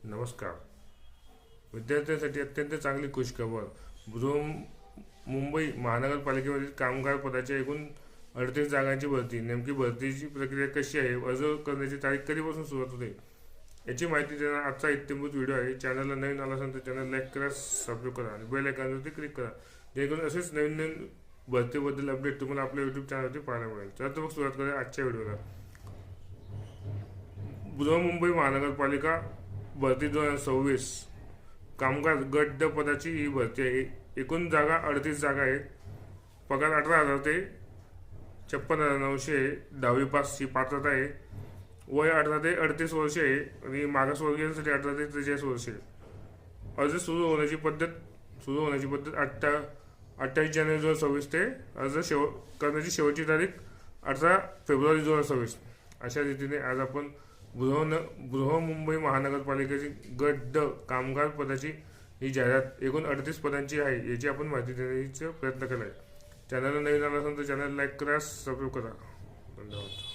नमस्कार. विद्यार्थ्यांसाठी अत्यंत चांगली खुशखबर. मुंबई महानगरपालिकेवरील कामगार पदाच्या एकूण 38 जागांची भरती. नेमकी भरतीची प्रक्रिया कशी आहे, अर्ज करण्याची तारीख कधीपासून सुरुवात होते याची माहिती देणारा आजचा इत्थंभूत व्हिडिओ आहे. चॅनलला नवीन आला असेल तर चॅनल लाईक करा, सबस्क्राईब करा आणि बेल आयकॉनवरती क्लिक करा, जेणेकरून असेच नवीन नवीन भरतीबद्दल अपडेट तुम्हाला आपल्या यूट्यूब चॅनलवरती पाहायला मिळेल. तर मग सुरुवात करूया आजच्या व्हिडिओला. बृहन्मुंबई महानगरपालिका भरती 2026 कामगार गट ड पदाची ही भरती आहे. एकूण जागा 38 जागा आहेत. पगार 18,000 ते 56,900 आहे. 10वी पास ही पात्रता आहे. वय 18 ते 38 वर्ष आहे आणि मागासवर्गीयांसाठी 18 ते 43 वर्ष आहे. अर्ज सुरू होण्याची पद्धत 28 जानेवारी 2026 ते अर्ज करण्याची शेवटची तारीख 18 फेब्रुवारी 2026. अशा रीतीने आज आपण बृहन्मुंबई महानगरपालिकेची गट ड कामगार पदाची ही जाहिरात एकूण 38 पदांची आहे याची आपण माहिती देण्याचा प्रयत्न केला आहे. चॅनलला नवीन आला असेल तर चॅनल लाईक करा, सबस्क्राईब करा. धन्यवाद.